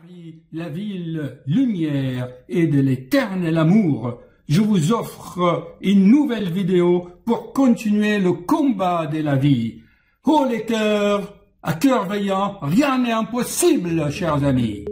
Paris, la ville lumière et de l'éternel amour, je vous offre une nouvelle vidéo pour continuer le combat de la vie. Oh les cœurs, à cœur veillant, rien n'est impossible, chers amis.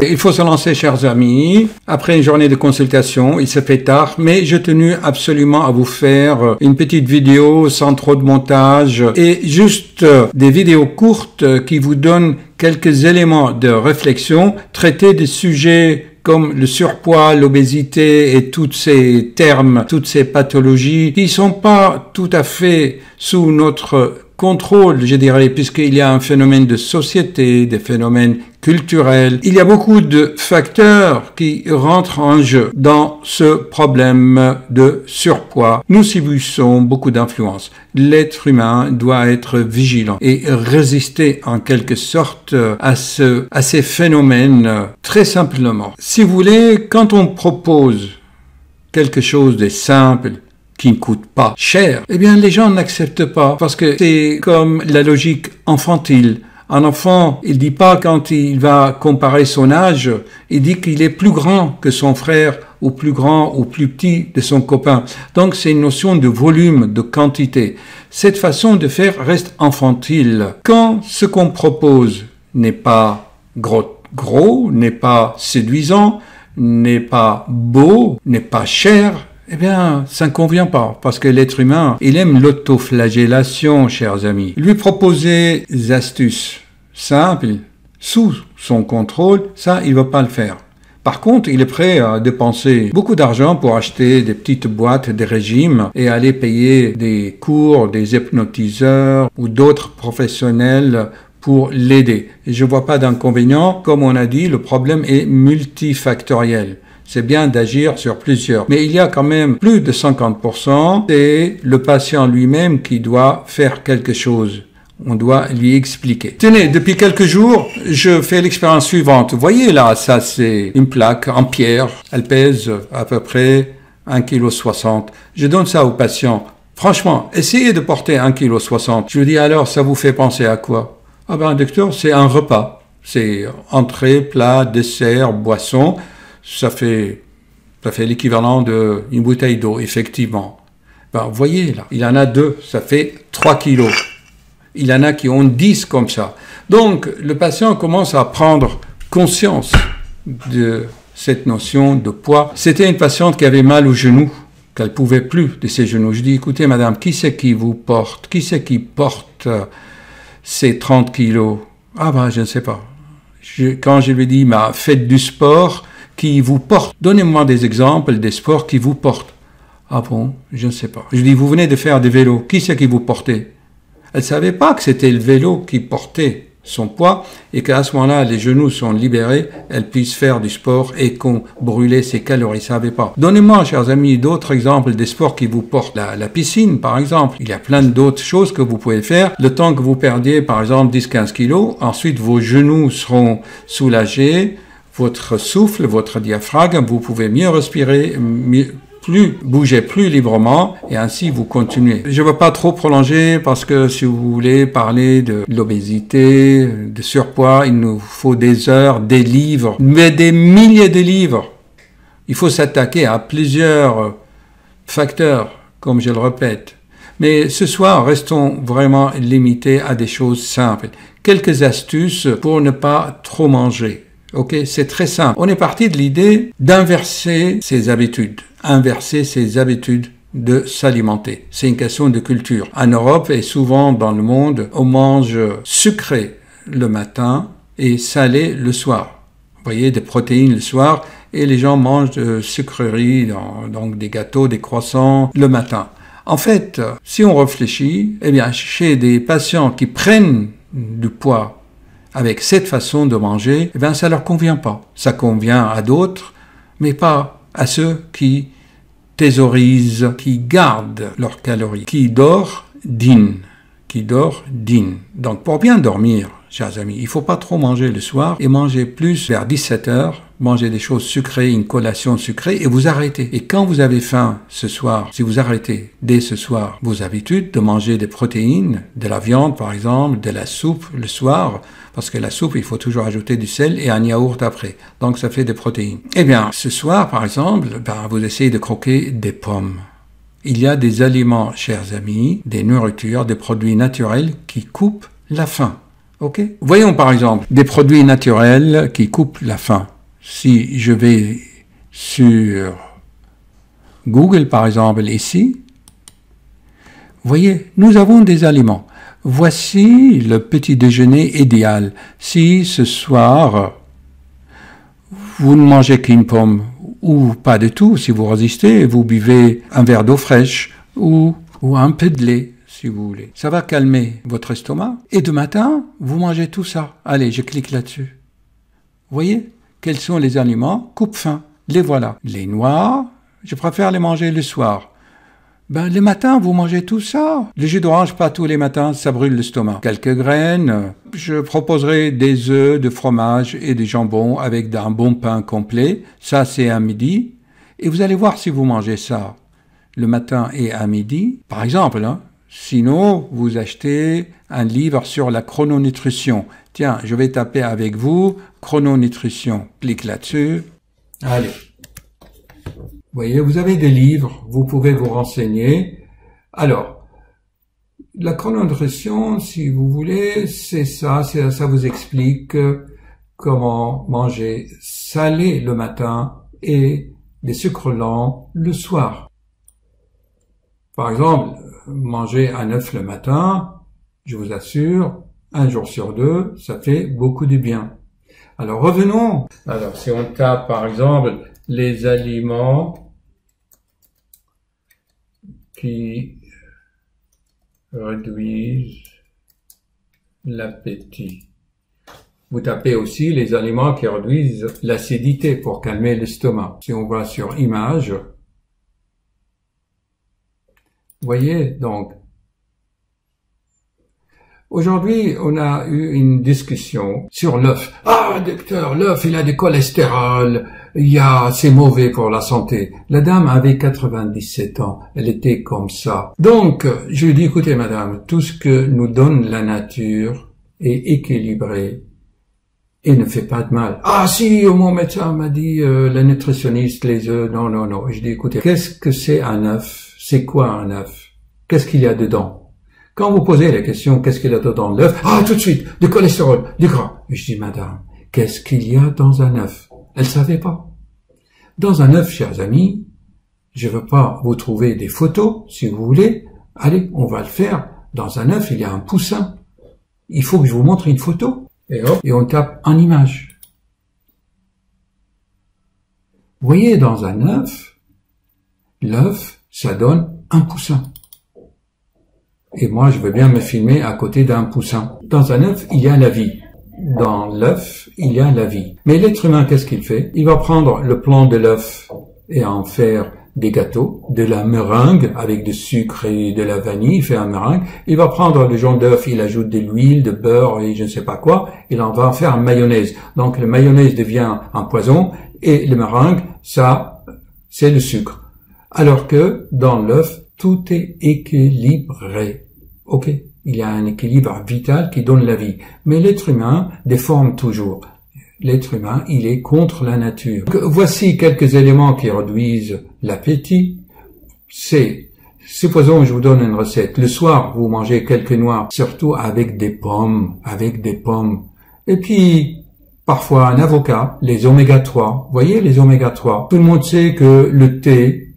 Il faut se lancer, chers amis. Après une journée de consultation, il se fait tard, mais je tenais absolument à vous faire une petite vidéo sans trop de montage et juste des vidéos courtes qui vous donnent quelques éléments de réflexion, traiter des sujets comme le surpoids, l'obésité et tous ces termes, toutes ces pathologies qui sont pas tout à fait sous notre contrôle, je dirais, puisqu'il y a un phénomène de société, des phénomènes culturels. Il y a beaucoup de facteurs qui rentrent en jeu dans ce problème de surpoids. Nous subissons beaucoup d'influence. L'être humain doit être vigilant et résister en quelque sorte à ces phénomènes très simplement. Si vous voulez, quand on propose quelque chose de simple, qui ne coûte pas cher, eh bien les gens n'acceptent pas parce que c'est comme la logique infantile. Un enfant, il dit pas quand il va comparer son âge, il dit qu'il est plus grand que son frère ou plus grand ou plus petit de son copain. Donc c'est une notion de volume, de quantité. Cette façon de faire reste infantile. Quand ce qu'on propose n'est pas gros, n'est pas séduisant, n'est pas beau, n'est pas cher, eh bien, ça ne convient pas, parce que l'être humain, il aime l'autoflagellation, chers amis. Lui proposer des astuces simples, sous son contrôle, ça, il ne va pas le faire. Par contre, il est prêt à dépenser beaucoup d'argent pour acheter des petites boîtes de régime et aller payer des cours, des hypnotiseurs ou d'autres professionnels pour l'aider. Et je ne vois pas d'inconvénient. Comme on a dit, le problème est multifactoriel. C'est bien d'agir sur plusieurs. Mais il y a quand même plus de 50%, c'est le patient lui-même qui doit faire quelque chose. On doit lui expliquer. Tenez, depuis quelques jours, je fais l'expérience suivante. Vous voyez là, ça c'est une plaque en pierre. Elle pèse à peu près 1,60 kg. Je donne ça au patient. Franchement, essayez de porter 1,60 kg. Je lui dis alors, ça vous fait penser à quoi? Ah ben docteur, c'est un repas. C'est entrée, plat, dessert, boisson. Ça fait l'équivalent d'une bouteille d'eau, effectivement. Ben, vous voyez, là, il y en a 2, ça fait 3 kilos. Il y en a qui ont 10 comme ça. Donc, le patient commence à prendre conscience de cette notion de poids. C'était une patiente qui avait mal au genou, qu'elle pouvait plus de ses genoux. Je dis, écoutez, madame, qui c'est qui vous porte? Qui c'est qui porte ces 30 kilos? Ah ben, je ne sais pas. Quand je lui dis, bah, faites du sport, qui vous porte. Donnez-moi des exemples des sports qui vous portent. Ah bon, je ne sais pas. Je dis, vous venez de faire des vélos. Qui c'est qui vous portait? Elle ne savait pas que c'était le vélo qui portait son poids et qu'à ce moment-là, les genoux sont libérés, elle puisse faire du sport et qu'on brûlait ses calories. Elle ne savait pas. Donnez-moi, chers amis, d'autres exemples des sports qui vous portent. La piscine, par exemple. Il y a plein d'autres choses que vous pouvez faire. Le temps que vous perdiez, par exemple, 10-15 kilos, ensuite vos genoux seront soulagés. Votre souffle, votre diaphragme, vous pouvez mieux respirer, bouger plus librement et ainsi vous continuez. Je ne veux pas trop prolonger parce que si vous voulez parler de l'obésité, de surpoids, il nous faut des heures, des livres, mais des milliers de livres. Il faut s'attaquer à plusieurs facteurs, comme je le répète. Mais ce soir, restons vraiment limités à des choses simples. Quelques astuces pour ne pas trop manger. Ok, c'est très simple. On est parti de l'idée d'inverser ses habitudes. Inverser ses habitudes de s'alimenter. C'est une question de culture. En Europe et souvent dans le monde, on mange sucré le matin et salé le soir. Vous voyez, des protéines le soir et les gens mangent de sucreries, donc des gâteaux, des croissants le matin. En fait, si on réfléchit, eh bien, chez des patients qui prennent du poids avec cette façon de manger, eh bien, ça leur convient pas. Ça convient à d'autres, mais pas à ceux qui thésaurisent, qui gardent leurs calories. Qui dort, dîne. qui dort dîne. Donc pour bien dormir, chers amis, il faut pas trop manger le soir et manger plus vers 17 heures, manger des choses sucrées, une collation sucrée et vous arrêtez. Et quand vous avez faim ce soir, si vous arrêtez dès ce soir vos habitudes de manger des protéines, de la viande par exemple, de la soupe le soir, parce que la soupe, il faut toujours ajouter du sel et un yaourt après. Donc ça fait des protéines. Eh bien, ce soir par exemple, vous essayez de croquer des pommes. Il y a des aliments, chers amis, des nourritures, des produits naturels qui coupent la faim. Ok? Voyons par exemple des produits naturels qui coupent la faim. Si je vais sur Google par exemple ici, vous voyez, nous avons des aliments. Voici le petit déjeuner idéal. Si ce soir, vous ne mangez qu'une pomme, ou pas du tout, si vous résistez, vous buvez un verre d'eau fraîche, ou un peu de lait, si vous voulez. Ça va calmer votre estomac. Et de matin, vous mangez tout ça. Allez, je clique là-dessus. Vous voyez, quels sont les aliments coupe-faim? Les voilà. Les noix, je préfère les manger le soir. Le matin, vous mangez tout ça. Le jus d'orange, pas tous les matins, ça brûle l'estomac. Quelques graines. Je proposerai des œufs, de fromage et des jambons avec un bon pain complet. Ça, c'est à midi. Et vous allez voir si vous mangez ça le matin et à midi. Par exemple, sinon, vous achetez un livre sur la chrononutrition. Tiens, je vais taper avec vous chrononutrition. Clique là-dessus. Allez. Vous voyez, vous avez des livres, vous pouvez vous renseigner. Alors, la chrononutrition, si vous voulez, c'est ça vous explique comment manger salé le matin et des sucres lents le soir. Par exemple, manger un œuf le matin, je vous assure, un jour sur deux, ça fait beaucoup de bien. Alors revenons. Alors si on tape par exemple les aliments qui réduisent l'appétit. Vous tapez aussi les aliments qui réduisent l'acidité pour calmer l'estomac. Si on va sur images, vous voyez donc. Aujourd'hui, on a eu une discussion sur l'œuf. Ah, docteur, l'œuf, il a du cholestérol. C'est mauvais pour la santé. La dame avait 97 ans. Elle était comme ça. Donc, je lui dis, écoutez, madame, tout ce que nous donne la nature est équilibré et ne fait pas de mal. Ah, si, mon médecin m'a dit, la nutritionniste, les œufs, non. Je dis, écoutez, qu'est-ce que c'est un œuf? C'est quoi un œuf? Qu'est-ce qu'il y a dedans? Quand vous posez la question, qu'est-ce qu'il y a dedans l'œuf? Ah, tout de suite, du cholestérol, du gras. Je dis, madame, qu'est-ce qu'il y a dans un œuf? Elle savait pas. Dans un œuf, chers amis, je veux pas vous trouver des photos, si vous voulez. Allez, on va le faire. Dans un œuf, il y a un poussin. Il faut que je vous montre une photo. Et hop, et on tape en image. Vous voyez, dans un œuf, l'œuf, ça donne un poussin. Et moi, je veux bien me filmer à côté d'un poussin. Dans un œuf, il y a la vie. Dans l'œuf, il y a la vie. Mais l'être humain, qu'est-ce qu'il fait? Il va prendre le plan de l'œuf et en faire des gâteaux, de la meringue avec du sucre et de la vanille, il fait un meringue. Il va prendre le jaune d'œuf, il ajoute de l'huile, de beurre et je ne sais pas quoi. Il en va en faire un mayonnaise. Donc le mayonnaise devient un poison et le meringue, ça, c'est le sucre. Alors que dans l'œuf, tout est équilibré. Ok, il y a un équilibre vital qui donne la vie. Mais l'être humain déforme toujours. L'être humain, il est contre la nature. Voici quelques éléments qui réduisent l'appétit. Supposons que je vous donne une recette. Le soir, vous mangez quelques noix, surtout avec des pommes. Et puis, parfois un avocat, les oméga 3. Vous voyez, les oméga 3. Tout le monde sait que le thé,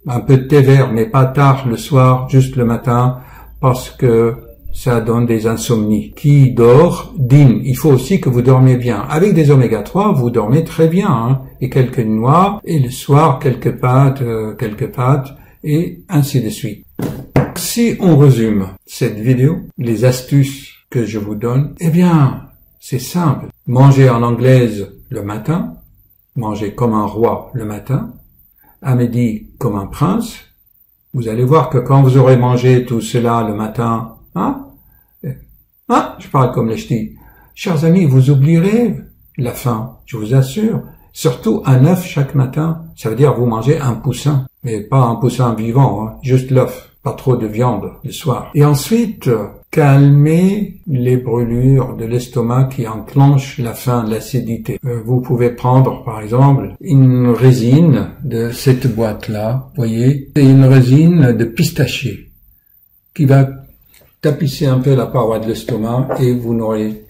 un peu de thé vert, mais pas tard le soir, juste le matin, parce que ça donne des insomnies. Qui dort, dîne. Il faut aussi que vous dormez bien. Avec des oméga 3, vous dormez très bien, et quelques noix, et le soir, quelques pâtes, et ainsi de suite. Si on résume cette vidéo, les astuces que je vous donne, eh bien, c'est simple. Mangez en anglaise le matin, mangez comme un roi le matin, à midi comme un prince. Vous allez voir que quand vous aurez mangé tout cela le matin, Ah, je parle comme les ch'tis. Chers amis, vous oublierez la faim, je vous assure. Surtout un œuf chaque matin. Ça veut dire vous mangez un poussin. Mais pas un poussin vivant, hein, juste l'œuf. Pas trop de viande le soir. Et ensuite, calmez les brûlures de l'estomac qui enclenchent la faim, l'acidité. Vous pouvez prendre, par exemple, une résine de cette boîte-là. Voyez, c'est une résine de pistachier qui va tapisser un peu la paroi de l'estomac et vous n'aurez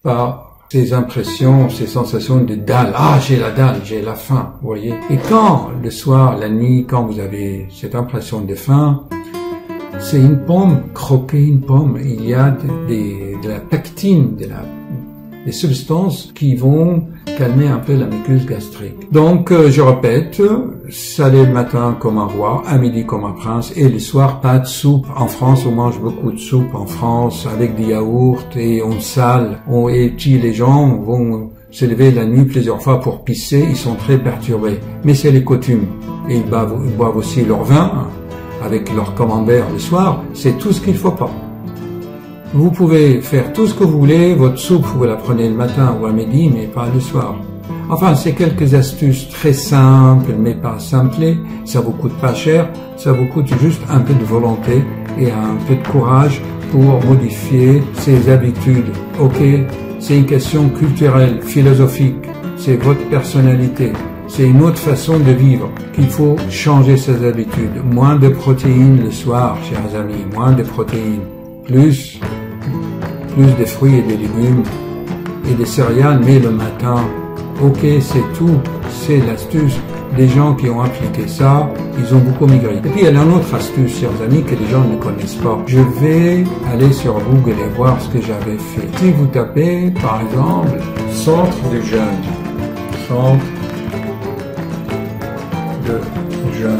pas ces impressions, ces sensations de dalle. Ah, j'ai la dalle, j'ai la faim, vous voyez. Et quand, le soir, la nuit, quand vous avez cette impression de faim, c'est une pomme, croquer une pomme. Il y a de la pectine, des substances qui vont calmer un peu la muqueuse gastrique. Donc, je répète, salé le matin comme un roi, à midi comme un prince, et le soir, pas de soupe. En France, on mange beaucoup de soupe en France, avec des yaourts, et on sale. Et puis les gens vont se lever la nuit plusieurs fois pour pisser, ils sont très perturbés. Mais c'est les coutumes. Et ils boivent aussi leur vin, avec leur camembert le soir, c'est tout ce qu'il faut pas. Vous pouvez faire tout ce que vous voulez, votre soupe, vous la prenez le matin ou à midi, mais pas le soir. Enfin, c'est quelques astuces très simples, mais pas simplées. Ça vous coûte pas cher, ça vous coûte juste un peu de volonté et un peu de courage pour modifier ses habitudes. Ok, c'est une question culturelle, philosophique, c'est votre personnalité. C'est une autre façon de vivre qu'il faut changer ses habitudes. Moins de protéines le soir, chers amis, moins de protéines. Plus de fruits et des légumes et des céréales, mais le matin. Ok, c'est tout. C'est l'astuce. Des gens qui ont appliqué ça, ils ont beaucoup maigri. Et puis il y a une autre astuce, chers amis, que les gens ne connaissent pas. Je vais aller sur Google et voir ce que j'avais fait. Si vous tapez, par exemple, centre de jeûne. Centre de jeûne.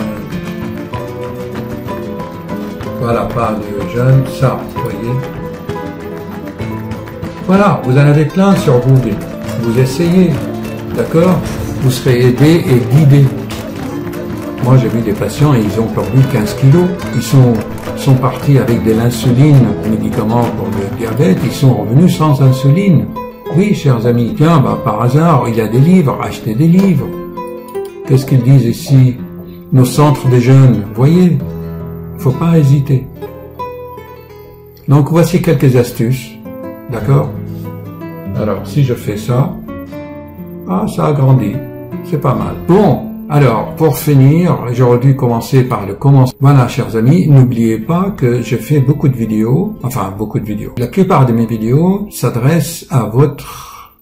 Voilà, pas de jeûne, ça, vous voyez. Voilà, vous en avez plein sur Google. Vous essayez, d'accord? Vous serez aidé et guidé. Moi, j'ai vu des patients et ils ont perdu 15 kilos. Ils sont partis avec de l'insuline, médicaments pour le diabète. Ils sont revenus sans insuline. Oui, chers amis, tiens, par hasard, il y a des livres, achetez des livres. Qu'est-ce qu'ils disent ici? Nos centres de jeûne, voyez, faut pas hésiter. Donc, voici quelques astuces, d'accord? Alors, si je fais ça, ça a grandi, c'est pas mal. Bon, alors, pour finir, j'aurais dû commencer par le commencement. Voilà, chers amis, n'oubliez pas que je fais beaucoup de vidéos, enfin, beaucoup de vidéos. La plupart de mes vidéos s'adressent à votre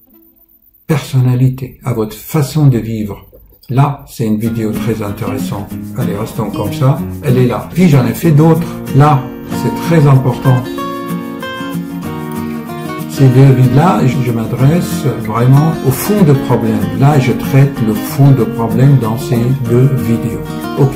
personnalité, à votre façon de vivre. Là, c'est une vidéo très intéressante. Allez, restons comme ça. Elle est là. Puis j'en ai fait d'autres. Là, c'est très important. Ces deux vidéos-là, je m'adresse vraiment au fond de problème. Là, je traite le fond de problème dans ces deux vidéos. Ok?